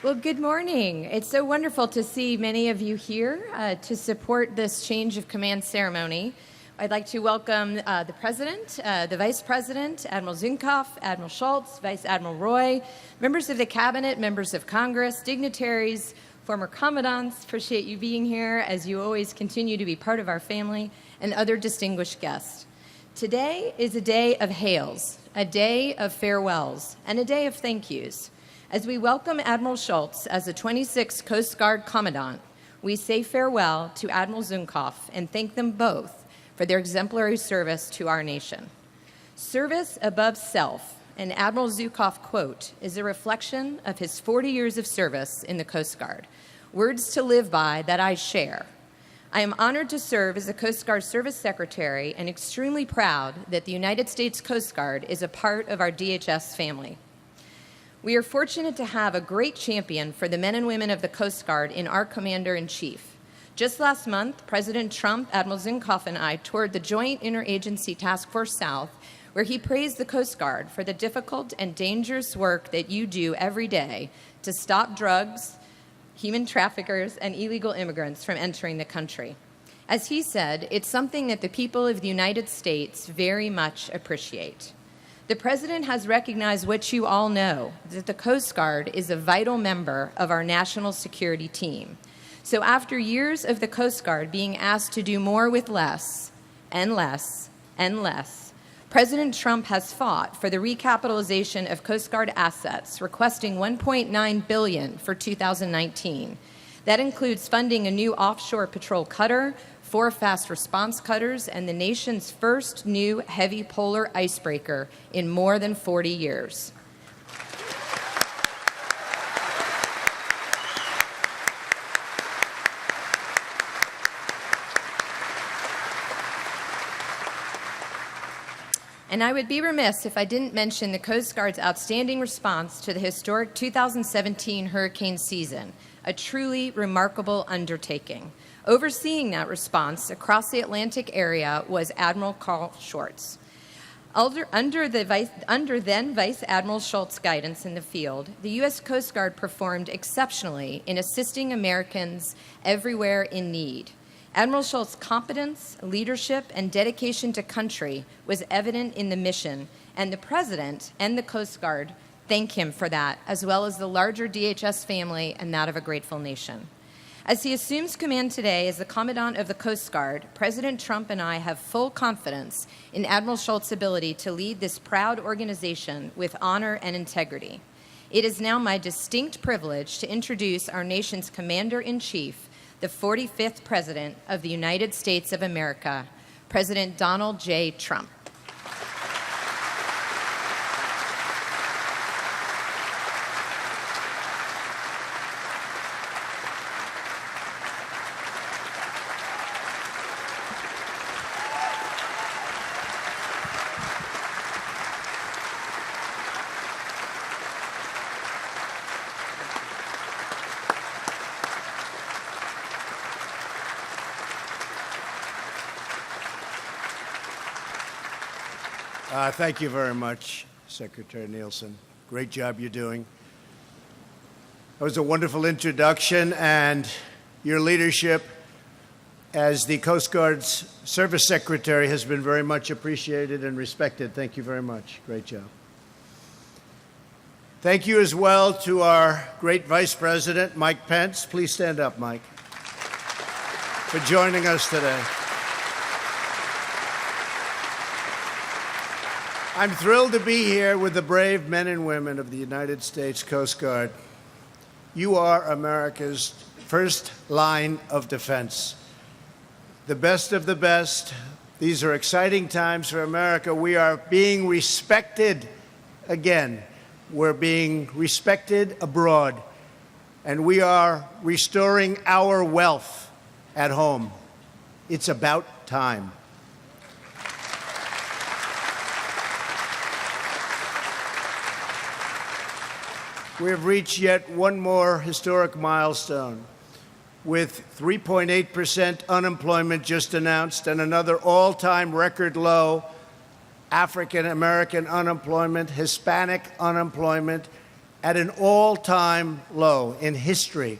Well, good morning. It's so wonderful to see many of you here to support this change of command ceremony. I'd like to welcome the President, the Vice President, Admiral Zunkoff, Admiral Schultz, Vice Admiral Roy, members of the Cabinet, members of Congress, dignitaries, former commandants. Appreciate you being here, as you always continue to be part of our family, and other distinguished guests. Today is a day of hails, a day of farewells, and a day of thank yous. As we welcome Admiral Schultz as the 26th Coast Guard Commandant, we say farewell to Admiral Zunkoff and thank them both for their exemplary service to our nation. Service above self, an Admiral Zunkoff quote, is a reflection of his 40 years of service in the Coast Guard, words to live by that I share. I am honored to serve as the Coast Guard Service Secretary and extremely proud that the United States Coast Guard is a part of our DHS family. We are fortunate to have a great champion for the men and women of the Coast Guard in our Commander-in-Chief. Just last month, President Trump, Admiral Zunkoff, and I toured the Joint Interagency Task Force South, where he praised the Coast Guard for the difficult and dangerous work that you do every day to stop drugs, human traffickers, and illegal immigrants from entering the country. As he said, it's something that the people of the United States very much appreciate. The President has recognized what you all know, that the Coast Guard is a vital member of our national security team. So after years of the Coast Guard being asked to do more with less, and less, and less, President Trump has fought for the recapitalization of Coast Guard assets, requesting $1.9 billion for 2019. That includes funding a new offshore patrol cutter, 4 fast response cutters, and the nation's first new heavy polar icebreaker in more than 40 years. And I would be remiss if I didn't mention the Coast Guard's outstanding response to the historic 2017 hurricane season, a truly remarkable undertaking. Overseeing that response across the Atlantic area was Admiral Carl Schurz. Under then Vice Admiral Schultz's guidance in the field, the U.S. Coast Guard performed exceptionally in assisting Americans everywhere in need. Admiral Schultz's competence, leadership, and dedication to country was evident in the mission, and the President and the Coast Guard thank him for that, as well as the larger DHS family and that of a grateful nation. As he assumes command today as the Commandant of the Coast Guard, President Trump and I have full confidence in Admiral Schultz's ability to lead this proud organization with honor and integrity. It is now my distinct privilege to introduce our nation's Commander-in-Chief, the 45th President of the United States of America, President Donald J. Trump. Thank you very much, Secretary Nielsen. Great job you're doing. That was a wonderful introduction, and your leadership as the Coast Guard's Service Secretary has been very much appreciated and respected. Thank you very much. Great job. Thank you as well to our great Vice President, Mike Pence. Please stand up, Mike, for joining us today. I'm thrilled to be here with the brave men and women of the United States Coast Guard. You are America's first line of defense. The best of the best. These are exciting times for America. We are being respected again. We're being respected abroad. And we are restoring our wealth at home. It's about time. We have reached yet one more historic milestone, with 3.8% unemployment just announced and another all-time record low African-American unemployment, Hispanic unemployment, at an all-time low in history.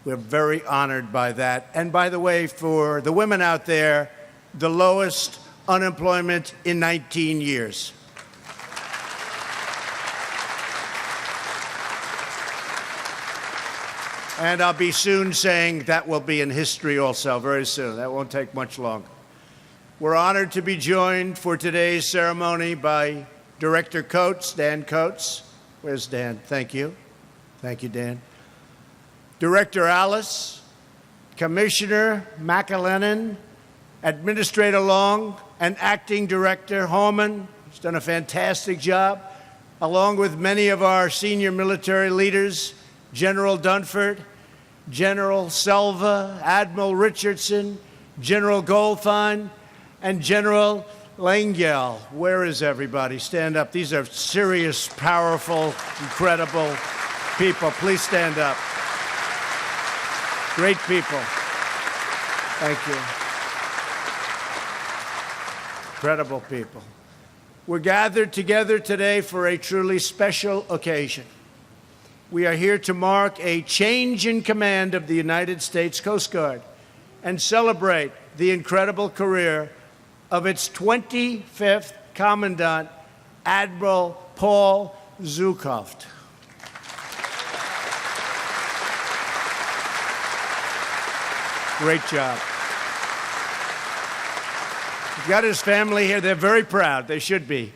We're very honored by that. And by the way, for the women out there, the lowest unemployment in 19 years. And I'll be soon saying that will be in history also, very soon. That won't take much longer. We're honored to be joined for today's ceremony by Director Coates, Dan Coates. Where's Dan? Thank you. Thank you, Dan. Director Alice, Commissioner McAlennan, Administrator Long, and Acting Director Holman, who's done a fantastic job, along with many of our senior military leaders, General Dunford, General Selva, Admiral Richardson, General Goldfein, and General Langell. Where is everybody? Stand up. These are serious, powerful, incredible people. Please stand up. Great people. Thank you. Incredible people. We're gathered together today for a truly special occasion. We are here to mark a change in command of the United States Coast Guard and celebrate the incredible career of its 25th Commandant, Admiral Paul Zukhoft. Great job. He's got his family here. They're very proud. They should be.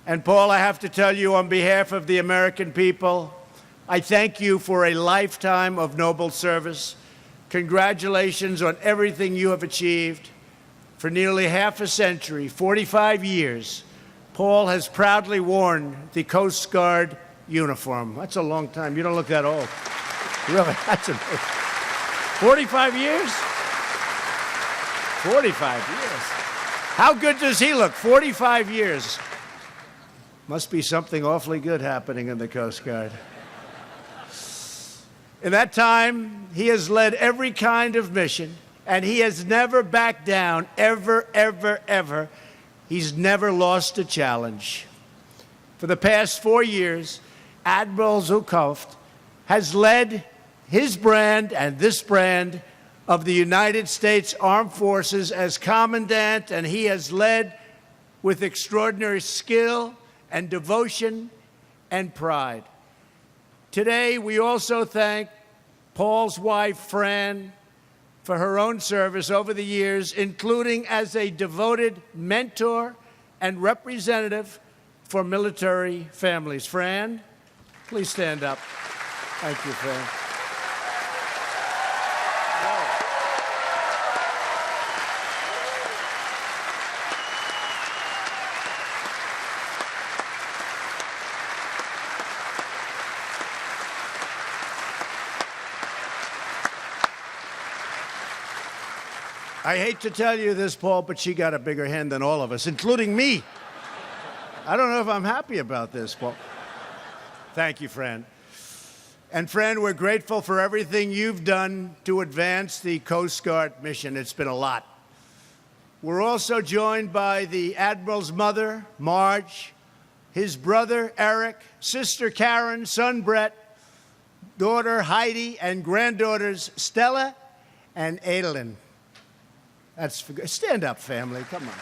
And Paul, I have to tell you on behalf of the American people, I thank you for a lifetime of noble service. Congratulations on everything you have achieved. For nearly half a century, 45 years, Paul has proudly worn the Coast Guard uniform. That's a long time. You don't look that old. Really, that's amazing. 45 years? 45 years. How good does he look? 45 years. Must be something awfully good happening in the Coast Guard. In that time, he has led every kind of mission, and he has never backed down, ever, ever, ever. He's never lost a challenge. For the past 4 years, Admiral Zukhoft has led his brand and this brand of the United States Armed Forces as Commandant, and he has led with extraordinary skill and devotion and pride. Today, we also thank Paul's wife, Fran, for her own service over the years, including as a devoted mentor and representative for military families. Fran, please stand up. Thank you, Fran. I hate to tell you this, Paul, but she got a bigger hand than all of us, including me. I don't know if I'm happy about this, Paul. Thank you, Fran. And Fran, we're grateful for everything you've done to advance the Coast Guard mission. It's been a lot. We're also joined by the Admiral's mother, Marge, his brother, Eric, sister, Karen, son, Brett, daughter, Heidi, and granddaughters, Stella and Adeline. Stand up, family. Come on.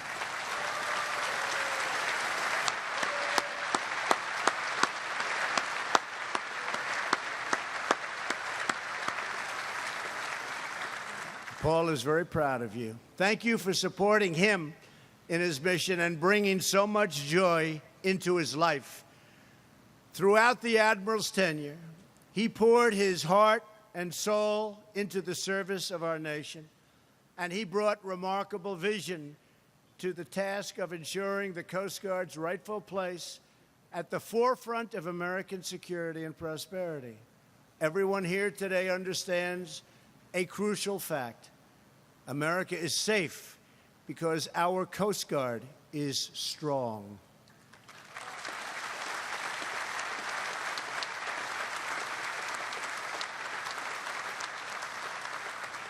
Paul is very proud of you. Thank you for supporting him in his mission and bringing so much joy into his life. Throughout the Admiral's tenure, he poured his heart and soul into the service of our nation. And he brought remarkable vision to the task of ensuring the Coast Guard's rightful place at the forefront of American security and prosperity. Everyone here today understands a crucial fact. America is safe because our Coast Guard is strong.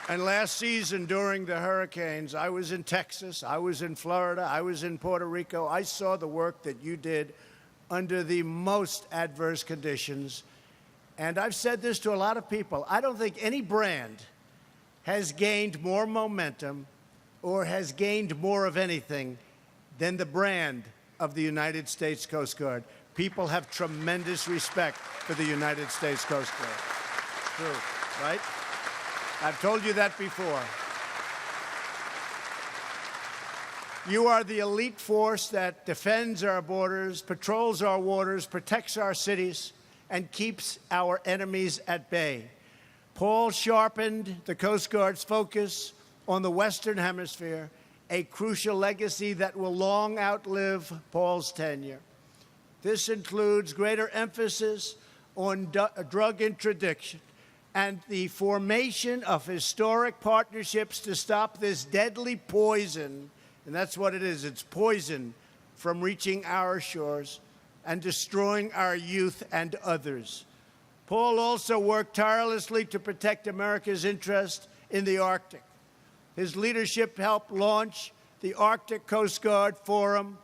And last season, during the hurricanes, I was in Texas, I was in Florida, I was in Puerto Rico. I saw the work that you did under the most adverse conditions. And I've said this to a lot of people. I don't think any brand has gained more momentum or has gained more of anything than the brand of the United States Coast Guard. People have tremendous respect for the United States Coast Guard. True, right? I've told you that before. You are the elite force that defends our borders, patrols our waters, protects our cities, and keeps our enemies at bay. Paul sharpened the Coast Guard's focus on the Western Hemisphere, a crucial legacy that will long outlive Paul's tenure. This includes greater emphasis on drug interdiction and the formation of historic partnerships to stop this deadly poison, and that's what it is, it's poison, from reaching our shores and destroying our youth and others. Paul also worked tirelessly to protect America's interest in the Arctic. His leadership helped launch the Arctic Coast Guard Forum,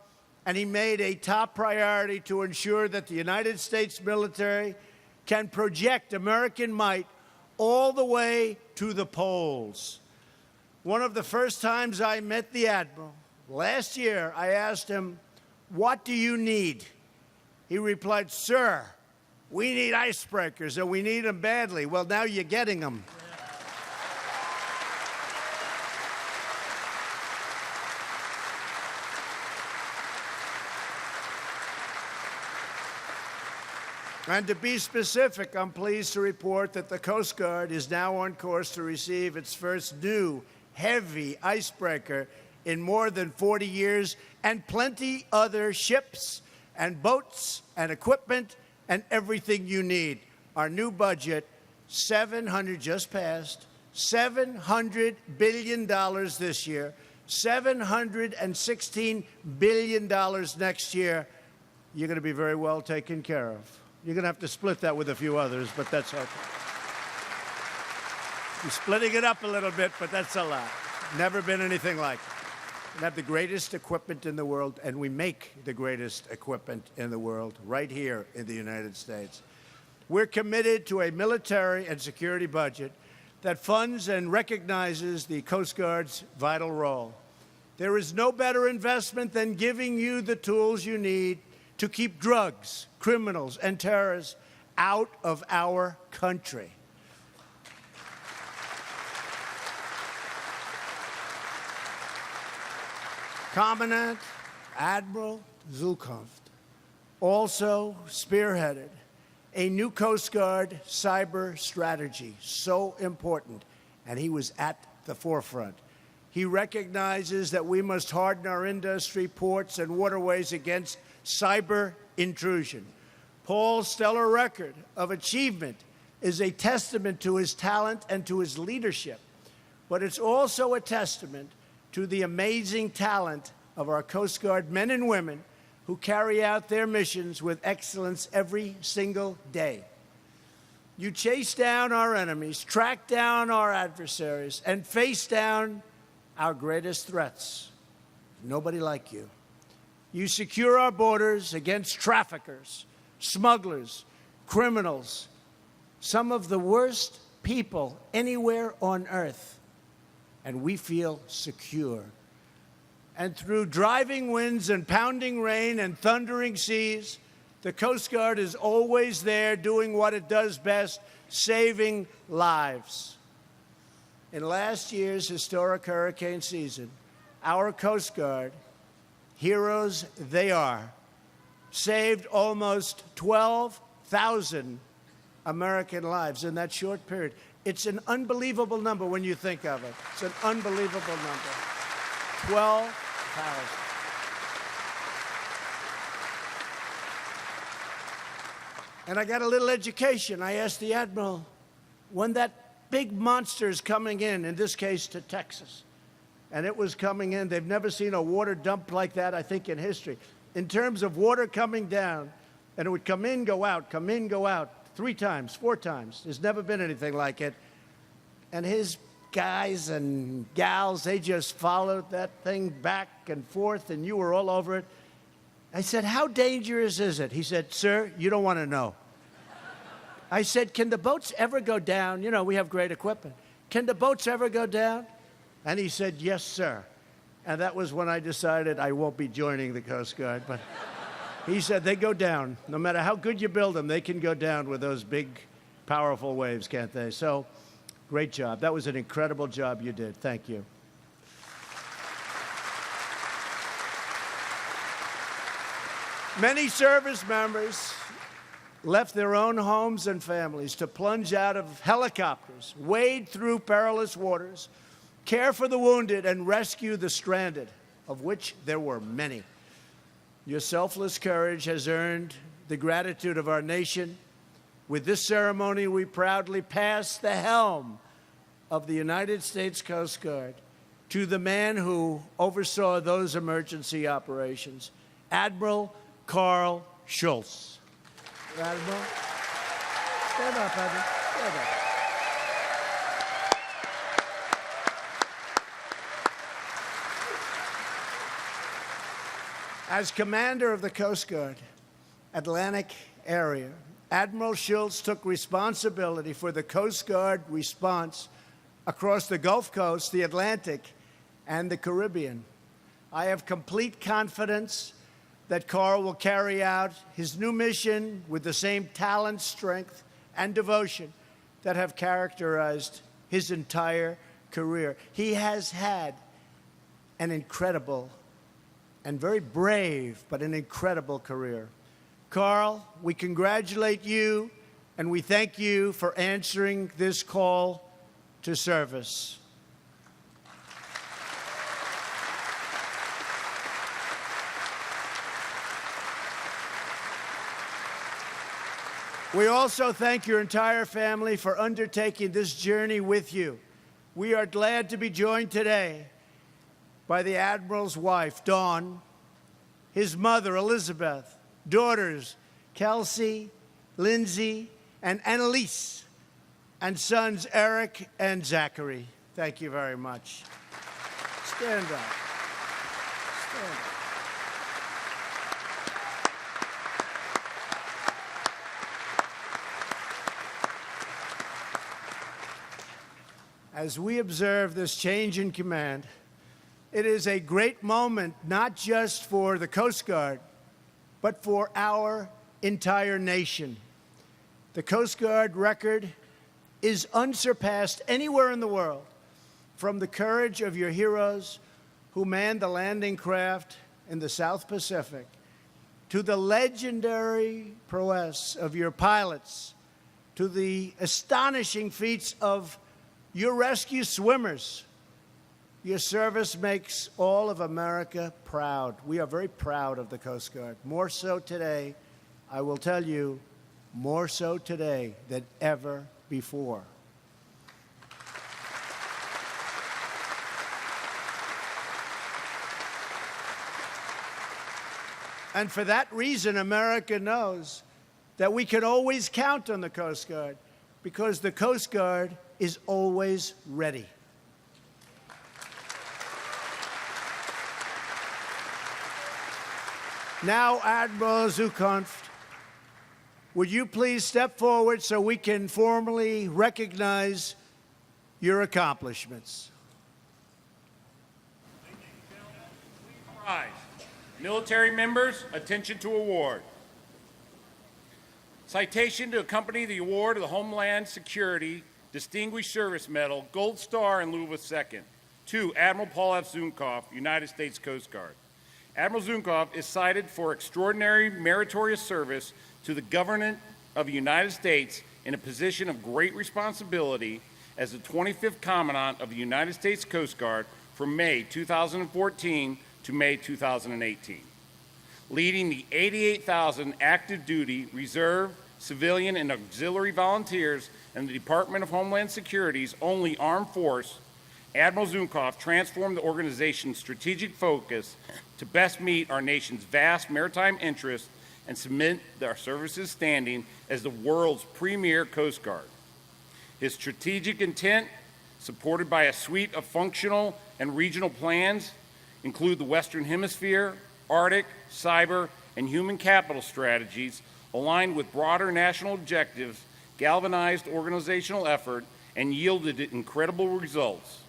and he made a top priority to ensure that the United States military can project American might all the way to the poles. One of the first times I met the Admiral, last year, I asked him, "What do you need?" He replied, "Sir, we need icebreakers, and we need them badly." Well, now you're getting them. And to be specific, I'm pleased to report that the Coast Guard is now on course to receive its first new heavy icebreaker in more than 40 years, and plenty other ships and boats and equipment and everything you need. Our new budget, just passed, $700 billion this year, $716 billion next year. You're going to be very well taken care of. You're going to have to split that with a few others, but that's okay. You're splitting it up a little bit, but that's a lot. Never been anything like it. We have the greatest equipment in the world, and we make the greatest equipment in the world right here in the United States. We're committed to a military and security budget that funds and recognizes the Coast Guard's vital role. There is no better investment than giving you the tools you need to keep drugs, criminals, and terrorists out of our country. Commandant Admiral Zhukow also spearheaded a new Coast Guard cyber strategy, so important, and he was at the forefront. He recognizes that we must harden our industry, ports, and waterways against cyber intrusion. Paul's stellar record of achievement is a testament to his talent and to his leadership, but it's also a testament to the amazing talent of our Coast Guard men and women who carry out their missions with excellence every single day. You chase down our enemies, track down our adversaries, and face down our greatest threats. Nobody like you. You secure our borders against traffickers, smugglers, criminals, some of the worst people anywhere on earth, and we feel secure. And through driving winds and pounding rain and thundering seas, the Coast Guard is always there doing what it does best, saving lives. In last year's historic hurricane season, our Coast Guard, heroes they are, saved almost 12,000 American lives in that short period. It's an unbelievable number when you think of it. It's an unbelievable number. 12,000. And I got a little education. I asked the Admiral, when that big monster is coming in this case to Texas, and it was coming in, they've never seen a water dump like that, I think, in history. In terms of water coming down, and it would come in, go out, 3 times, 4 times. There's never been anything like it. And his guys and gals, they just followed that thing back and forth, and you were all over it. I said, how dangerous is it? He said, sir, you don't want to know. I said, can the boats ever go down? You know, we have great equipment. Can the boats ever go down? And he said, yes, sir. And that was when I decided I won't be joining the Coast Guard. But he said, they go down. No matter how good you build them, they can go down with those big, powerful waves, can't they? So, great job. That was an incredible job you did. Thank you. Many service members left their own homes and families to plunge out of helicopters, wade through perilous waters, care for the wounded, and rescue the stranded, of which there were many. Your selfless courage has earned the gratitude of our nation. With this ceremony, we proudly pass the helm of the United States Coast Guard to the man who oversaw those emergency operations, Admiral Carl Schultz. Admiral, stand up, Admiral. Stand up. As commander of the Coast Guard, Atlantic area, Admiral Schultz took responsibility for the Coast Guard response across the Gulf Coast, the Atlantic, and the Caribbean. I have complete confidence that Carl will carry out his new mission with the same talent, strength, and devotion that have characterized his entire career. He has had an incredible and very brave, but an incredible career. Carl, we congratulate you and we thank you for answering this call to service. We also thank your entire family for undertaking this journey with you. We are glad to be joined today by the Admiral's wife, Dawn, his mother, Elizabeth, daughters, Kelsey, Lindsay, and Annalise, and sons, Eric and Zachary. Thank you very much. Stand up. Stand up. As we observe this change in command, it is a great moment not just for the Coast Guard, but for our entire nation. The Coast Guard record is unsurpassed anywhere in the world, from the courage of your heroes who manned the landing craft in the South Pacific, to the legendary prowess of your pilots, to the astonishing feats of your rescue swimmers. Your service makes all of America proud. We are very proud of the Coast Guard. More so today, I will tell you, more so today than ever before. And for that reason, America knows that we can always count on the Coast Guard, because the Coast Guard is always ready. Now, Admiral Zukov, would you please step forward so we can formally recognize your accomplishments? Ladies and gentlemen, please rise. Military members, attention to award. Citation to accompany the award of the Homeland Security Distinguished Service Medal, Gold Star in lieu of a second, to Admiral Paul F. Zunkoff, United States Coast Guard. Admiral Zunkoff is cited for extraordinary meritorious service to the government of the United States in a position of great responsibility as the 25th Commandant of the United States Coast Guard from May 2014 to May 2018, leading the 88,000 active duty, reserve, civilian, and auxiliary volunteers and the Department of Homeland Security's only armed force. Admiral Zunkoff transformed the organization's strategic focus to best meet our nation's vast maritime interests and cement our service's standing as the world's premier Coast Guard. His strategic intent, supported by a suite of functional and regional plans, include the Western Hemisphere, Arctic, cyber, and human capital strategies aligned with broader national objectives, galvanized organizational effort, and yielded incredible results.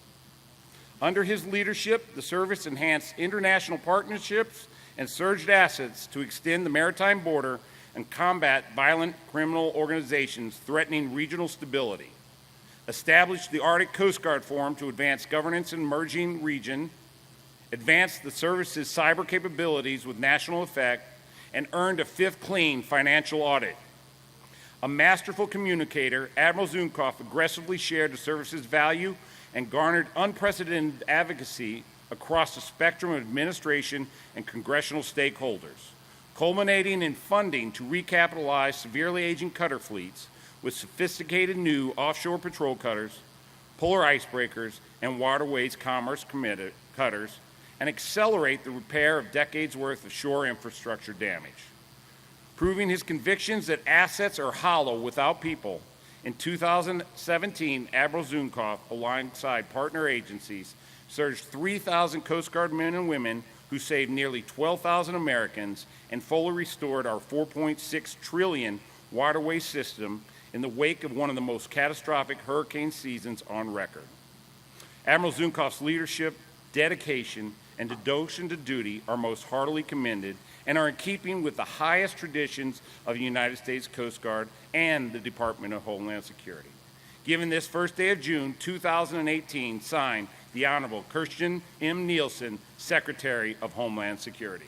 Under his leadership, the service enhanced international partnerships and surged assets to extend the maritime border and combat violent criminal organizations threatening regional stability, established the Arctic Coast Guard Forum to advance governance in emerging region, advanced the service's cyber capabilities with national effect, and earned a fifth clean financial audit. A masterful communicator, Admiral Zunkoff aggressively shared the service's value and garnered unprecedented advocacy across the spectrum of administration and congressional stakeholders, culminating in funding to recapitalize severely aging cutter fleets with sophisticated new offshore patrol cutters, polar icebreakers, and waterways commerce cutters, and accelerate the repair of decades' worth of shore infrastructure damage. Proving his convictions that assets are hollow without people, in 2017, Admiral Zunkoff, alongside partner agencies, surged 3,000 Coast Guard men and women who saved nearly 12,000 Americans and fully restored our $4.6 trillion waterway system in the wake of one of the most catastrophic hurricane seasons on record. Admiral Zunkoff's leadership, dedication, and devotion to duty are most heartily commended and are in keeping with the highest traditions of the United States Coast Guard and the Department of Homeland Security. Given this first day of June 2018, signed the Honorable Kirsten M. Nielsen, Secretary of Homeland Security.